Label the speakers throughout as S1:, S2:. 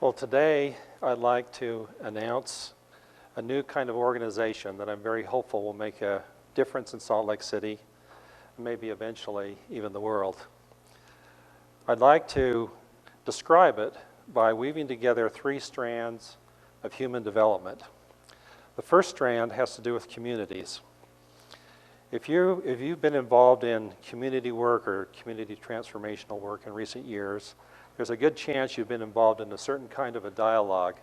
S1: Well, today I'd like to announce a new kind of organization that I'm very hopeful will make a difference in Salt Lake City, and maybe eventually even the world. I'd like to describe it by weaving together three strands of human development. The first strand has to do with communities. If you've been involved in community work or community transformational work in recent years, there's a good chance you've been involved in a certain kind of a dialogue,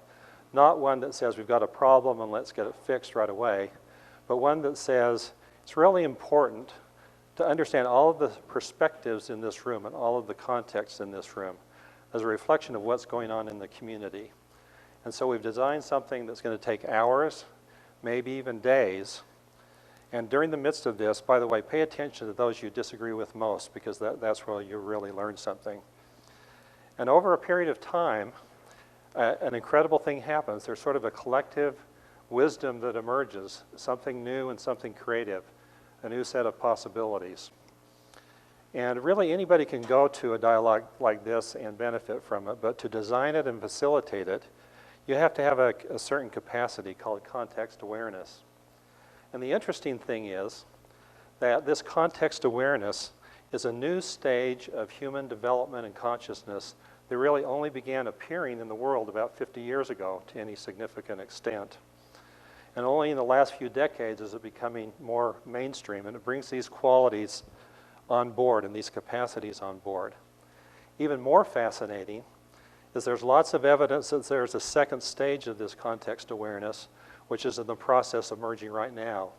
S1: not one that says we've got a problem and let's get it fixed right away, but one that says it's really important to understand all of the perspectives in this room and all of the context in this room as a reflection of what's going on in the community. And so we've designed something that's going to take hours, maybe even days. And during the midst of this, by the way, pay attention to those you disagree with most, because that's where you really learn something. And over a period of time, an incredible thing happens. There's sort of a collective wisdom that emerges, something new and something creative, a new set of possibilities. And really anybody can go to a dialogue like this and benefit from it, but to design it and facilitate it, you have to have a certain capacity called context awareness. And the interesting thing is that this context awareness is a new stage of human development and consciousness that really only began appearing in the world about 50 years ago to any significant extent. And only in the last few decades is it becoming more mainstream, and it brings these qualities on board and these capacities on board. Even more fascinating is there's lots of evidence that there's a second stage of this context awareness, which is in the process of emerging right now.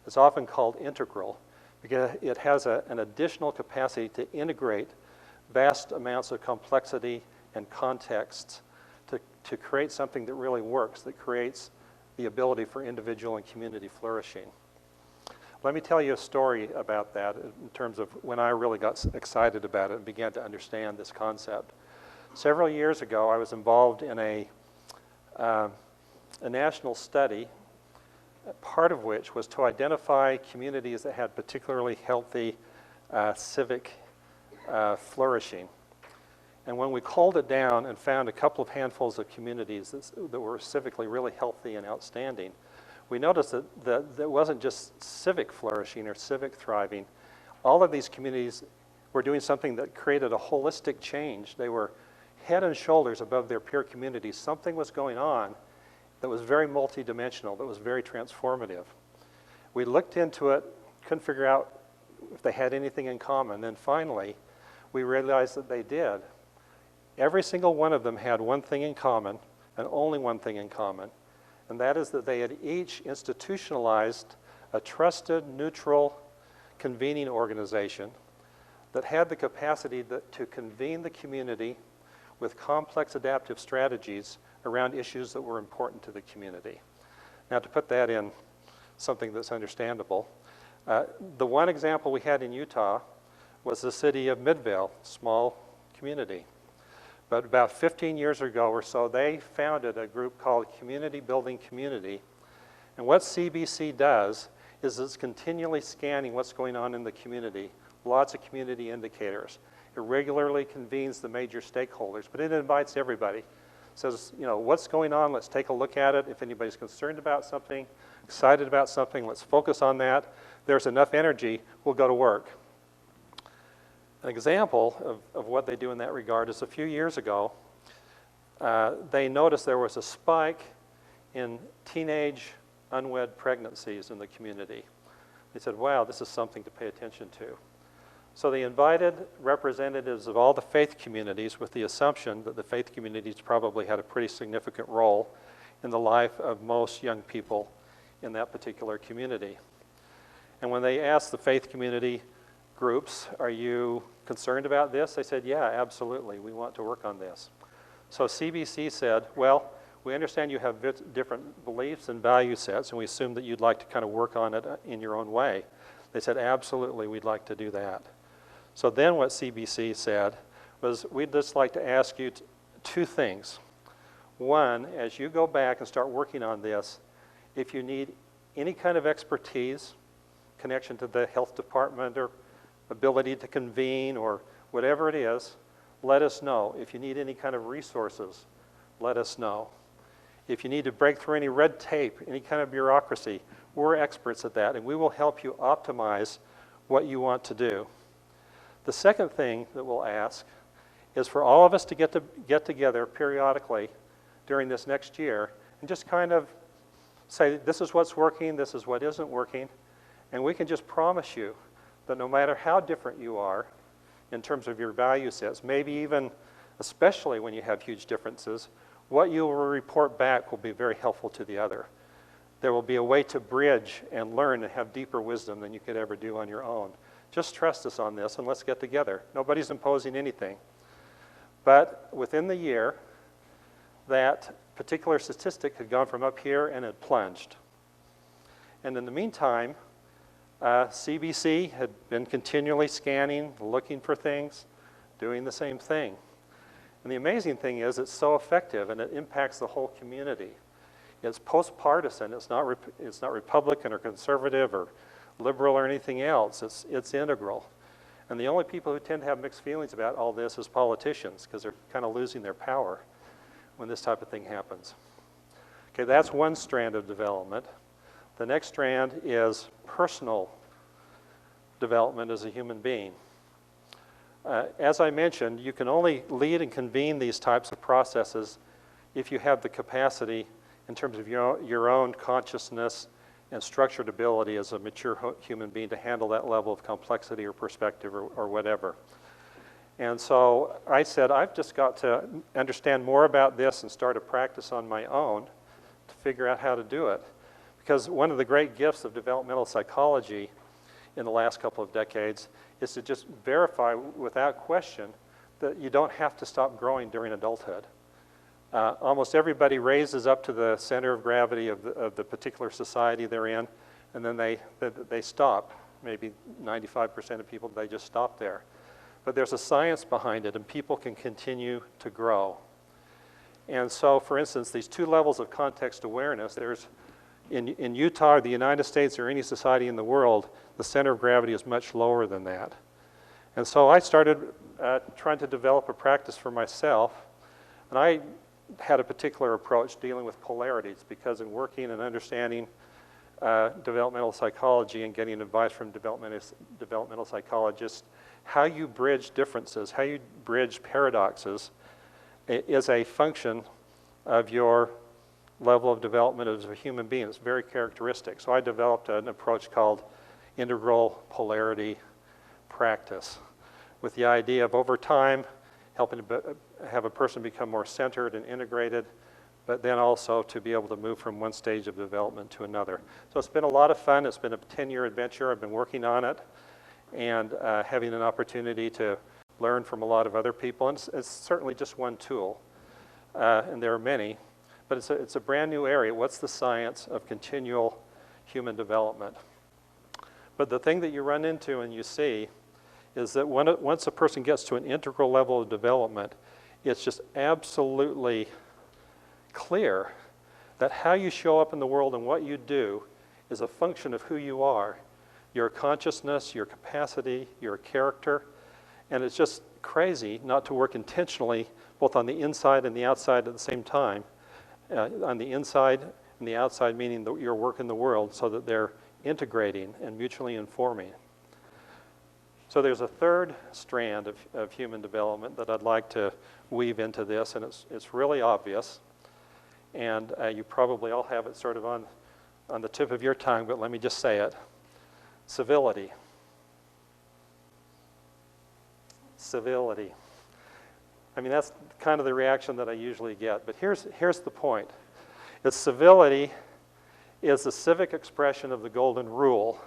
S1: It's often called integral, because it has an additional capacity to integrate vast amounts of complexity and context to create something that really works, that creates the ability for individual and community flourishing. Let me tell you a story about that in terms of when I really got excited about it and began to understand this concept. Several years ago, I was involved in a national study, part of which was to identify communities that had particularly healthy civic flourishing. And when we culled it down and found a couple of handfuls of communities that were civically really healthy and outstanding, we noticed that it wasn't just civic flourishing or civic thriving. All of these communities were doing something that created a holistic change. They were head and shoulders above their peer communities. Something was going on that was very multidimensional, that was very transformative. We looked into it, couldn't figure out if they had anything in common. Then finally, we realized that they did. Every single one of them had one thing in common, and only one thing in common, and that is that they had each institutionalized a trusted, neutral, convening organization that had the capacity to convene the community with complex adaptive strategies around issues that were important to the community. Now, to put that in something that's understandable, the one example we had in Utah was the city of Midvale, small community. But about 15 years ago or so, they founded a group called Community Building Community. And what CBC does is it's continually scanning what's going on in the community, lots of community indicators. It regularly convenes the major stakeholders, but it invites everybody. Says, you know, what's going on? Let's take a look at it. If anybody's concerned about something, excited about something, let's focus on that. If there's enough energy, we'll go to work. An example of what they do in that regard is a few years ago, they noticed there was a spike in teenage unwed pregnancies in the community. They said, wow, this is something to pay attention to. So they invited representatives of all the faith communities with the assumption that the faith communities probably had a pretty significant role in the life of most young people in that particular community. And when they asked the faith community groups, are you concerned about this? They said, yeah, absolutely, we want to work on this. So CBC said, well, we understand you have different beliefs and value sets, and we assume that you'd like to kind of work on it in your own way. They said, absolutely, we'd like to do that. So then what CBC said was, we'd just like to ask you two things. One, as you go back and start working on this, if you need any kind of expertise, connection to the health department or ability to convene or whatever it is, let us know. If you need any kind of resources, let us know. If you need to break through any red tape, any kind of bureaucracy, we're experts at that, and we will help you optimize what you want to do. The second thing that we'll ask is for all of us to get together periodically during this next year and just kind of say, this is what's working, this is what isn't working, and we can just promise you that no matter how different you are in terms of your value sets, maybe even especially when you have huge differences, what you will report back will be very helpful to the other. There will be a way to bridge and learn and have deeper wisdom than you could ever do on your own. Just trust us on this and let's get together. Nobody's imposing anything. But within the year, that particular statistic had gone from up here and had plunged. And in the meantime, CBC had been continually scanning, looking for things, doing the same thing. And the amazing thing is it's so effective and it impacts the whole community. It's post-partisan. It's not Republican or conservative or liberal or anything else. It's integral. And the only people who tend to have mixed feelings about all this is politicians, because they're kind of losing their power when this type of thing happens. Okay, that's one strand of development. The next strand is personal development as a human being. As I mentioned, you can only lead and convene these types of processes if you have the capacity in terms of your own consciousness and structured ability as a mature human being to handle that level of complexity or perspective or whatever. And so I said, I've just got to understand more about this and start a practice on my own to figure out how to do it. Because one of the great gifts of developmental psychology in the last couple of decades is to just verify without question that you don't have to stop growing during adulthood. Almost everybody raises up to the center of gravity of the particular society they're in, and then they stop. Maybe 95% of people, they just stop there. But there's a science behind it, and people can continue to grow. And so, for instance, these two levels of context awareness, there's in Utah, or the United States, or any society in the world, the center of gravity is much lower than that. And so I started trying to develop a practice for myself, and I had a particular approach dealing with polarities, because in working and understanding developmental psychology and getting advice from developmental psychologists, how you bridge differences, how you bridge paradoxes is a function of your level of development as a human being. It's very characteristic. So I developed an approach called integral polarity practice, with the idea of over time helping to have a person become more centered and integrated, but then also to be able to move from one stage of development to another. So it's been a lot of fun. It's been a 10-year adventure. I've been working on it and having an opportunity to learn from a lot of other people. And it's certainly just one tool, and there are many, but it's a brand new area. What's the science of continual human development? But the thing that you run into and you see is that once a person gets to an integral level of development, it's just absolutely clear that how you show up in the world and what you do is a function of who you are, your consciousness, your capacity, your character, and it's just crazy not to work intentionally both on the inside and the outside at the same time. On the inside and the outside, meaning your work in the world, so that they're integrating and mutually informing. So there's a third strand of human development that I'd like to weave into this, and it's really obvious. And you probably all have it sort of on the tip of your tongue, but let me just say it. Civility. Civility. I mean, that's kind of the reaction that I usually get, but here's the point. Civility is the civic expression of the golden rule.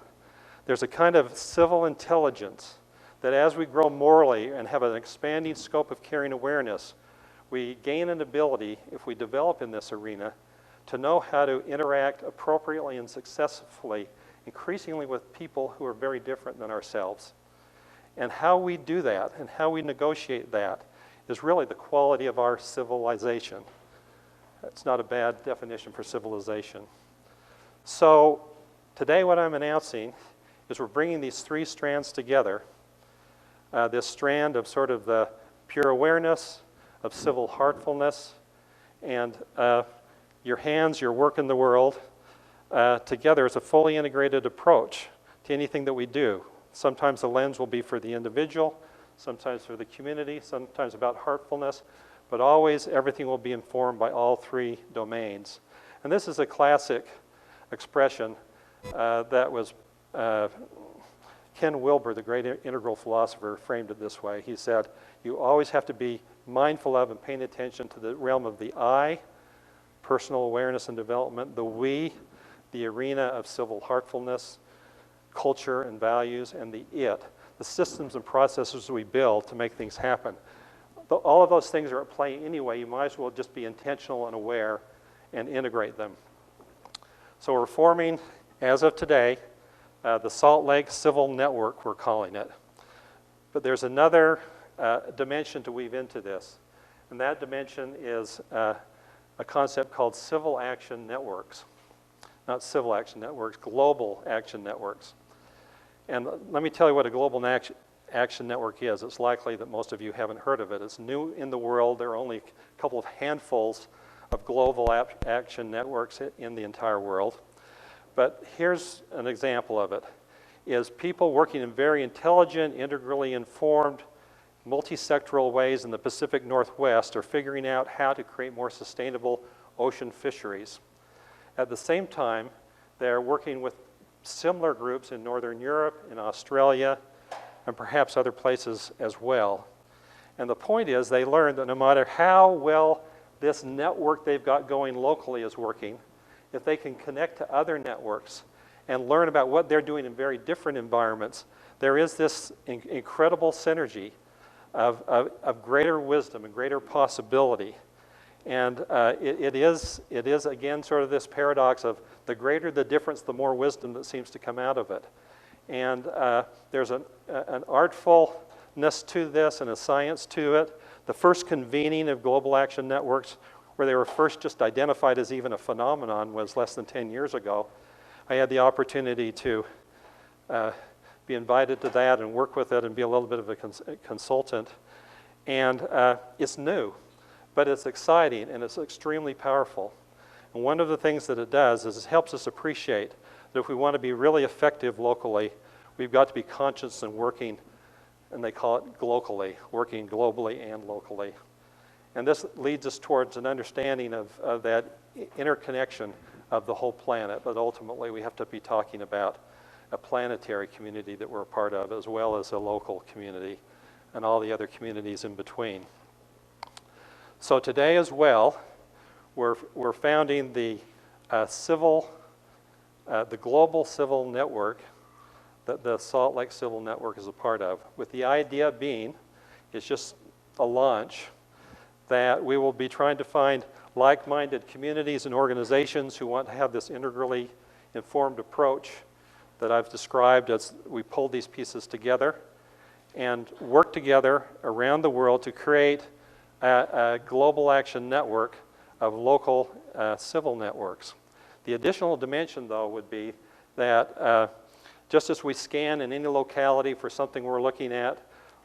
S1: There's a kind of civil intelligence that as we grow morally and have an expanding scope of caring awareness, we gain an ability, if we develop in this arena, to know how to interact appropriately and successfully, increasingly with people who are very different than ourselves. And how we do that and how we negotiate that is really the quality of our civilization. It's not a bad definition for civilization. So today what I'm announcing is we're bringing these three strands together. This strand of sort of the pure awareness, of civil heartfulness, And your hands, your work in the world, together is a fully integrated approach to anything that we do. Sometimes the lens will be for the individual, sometimes for the community, sometimes about heartfulness, but always everything will be informed by all three domains. And this is a classic expression that was Ken Wilber, the great integral philosopher, framed it this way. He said, you always have to be mindful of and paying attention to the realm of the I, personal awareness and development, the we, the arena of civil heartfulness, culture and values, and the it, the systems and processes we build to make things happen. All of those things are at play anyway. You might as well just be intentional and aware and integrate them. So we're forming, as of today, the Salt Lake Civil Network, we're calling it. But there's another dimension to weave into this, and that dimension is a concept called civil action networks. Not civil action networks, global action networks. And let me tell you what a global action network is. It's likely that most of you haven't heard of it. It's new in the world. There are only a couple of handfuls of global action networks in the entire world. But here's an example of it, is people working in very intelligent, integrally informed, multi-sectoral ways in the Pacific Northwest are figuring out how to create more sustainable ocean fisheries. At the same time, they're working with similar groups in Northern Europe, in Australia, and perhaps other places as well. And the point is, they learned that no matter how well this network they've got going locally is working, if they can connect to other networks and learn about what they're doing in very different environments, there is this incredible synergy of greater wisdom and greater possibility. And it is, again, sort of this paradox of the greater the difference, the more wisdom that seems to come out of it. And there's an artfulness to this and a science to it. The first convening of global action networks, where they were first just identified as even a phenomenon, was less than 10 years ago. I had the opportunity to be invited to that and work with it and be a little bit of a consultant. And it's new, but it's exciting and it's extremely powerful. And one of the things that it does is it helps us appreciate that if we want to be really effective locally, we've got to be conscious and working, and they call it glocally, working globally and locally. And this leads us towards an understanding of that interconnection of the whole planet, but ultimately we have to be talking about a planetary community that we're a part of, as well as a local community and all the other communities in between. So today as well, we're founding the global civil network that the Salt Lake Civil Network is a part of, with the idea being, it's just a launch, that we will be trying to find like-minded communities and organizations who want to have this integrally informed approach that I've described as we pull these pieces together and work together around the world to create a global action network of local civil networks. The additional dimension, though, would be that just as we scan in any locality for something we're looking at,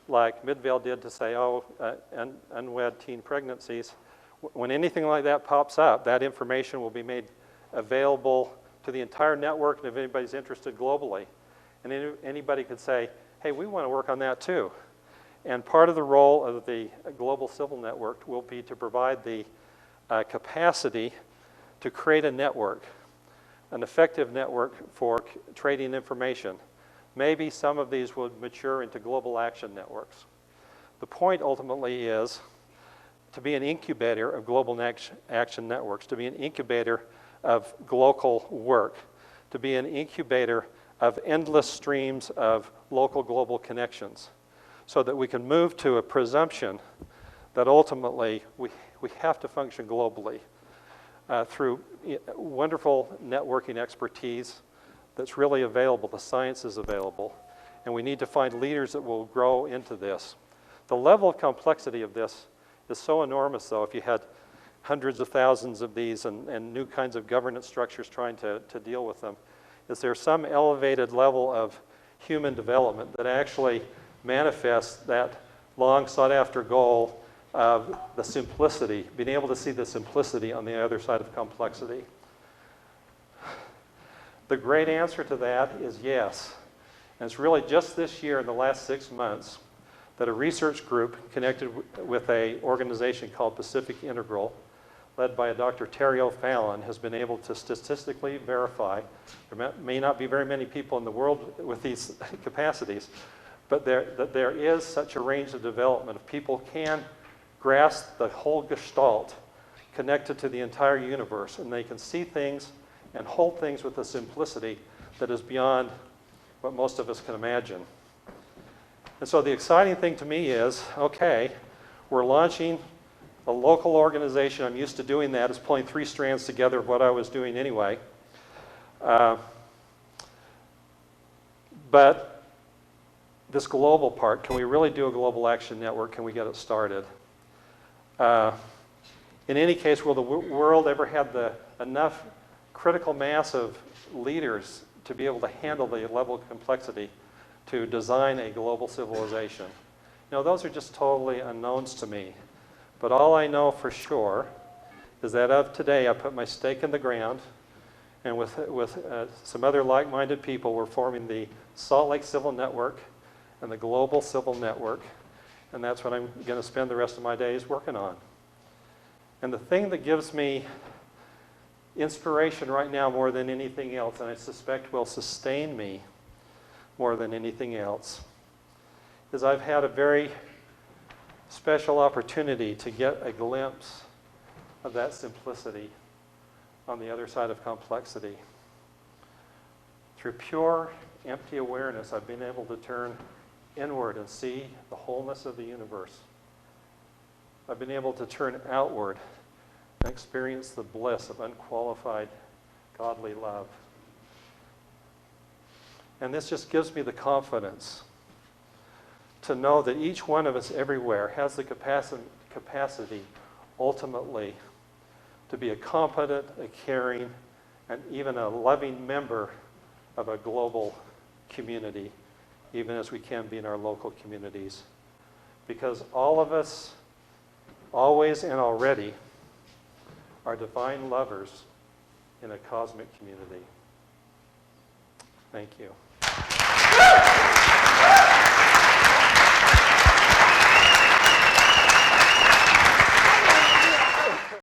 S1: like Midvale did to say, unwed teen pregnancies, when anything like that pops up, that information will be made available to the entire network, and if anybody's interested globally. And anybody could say, hey, we want to work on that too. And part of the role of the Global Civil Network will be to provide the capacity to create a network, an effective network for trading information. Maybe some of these would mature into global action networks. The point ultimately is to be an incubator of global action networks, to be an incubator of local work, to be an incubator of endless streams of local global connections, so that we can move to a presumption that ultimately we have to function globally through wonderful networking expertise that's really available. The science is available, and we need to find leaders that will grow into this. The level of complexity of this is so enormous, though, if you had hundreds of thousands of these and new kinds of governance structures trying to deal with them, is there some elevated level of human development that actually manifests that long sought after goal of the simplicity, being able to see the simplicity on the other side of complexity? The great answer to that is yes. And it's really just this year, in the last 6 months, that a research group connected with an organization called Pacific Integral, led by a Dr. Terry O'Fallon, has been able to statistically verify, there may not be very many people in the world with these capacities, but there is such a range of development. If people can grasp the whole gestalt connected to the entire universe, and they can see things and hold things with a simplicity that is beyond what most of us can imagine. And so the exciting thing to me is, okay, we're launching a local organization. I'm used to doing that, is pulling 3 strands together of what I was doing anyway. But this global part, can we really do a global action network? Can we get it started? In any case, will the world ever have enough critical mass of leaders to be able to handle the level of complexity to design a global civilization? Now, those are just totally unknowns to me. But all I know for sure is that of today, I put my stake in the ground, and with some other like-minded people, we're forming the Salt Lake Civil Network and the Global Civil Network, and that's what I'm going to spend the rest of my days working on. And the thing that gives me inspiration right now more than anything else, and I suspect will sustain me more than anything else, is I've had a very special opportunity to get a glimpse of that simplicity on the other side of complexity. Through pure, empty awareness, I've been able to turn inward and see the wholeness of the universe. I've been able to turn outward and experience the bliss of unqualified godly love. And this just gives me the confidence to know that each one of us everywhere has the capacity ultimately to be a competent, a caring, and even a loving member of a global community, even as we can be in our local communities. Because all of us, always and already, are divine lovers in a cosmic community. Thank you.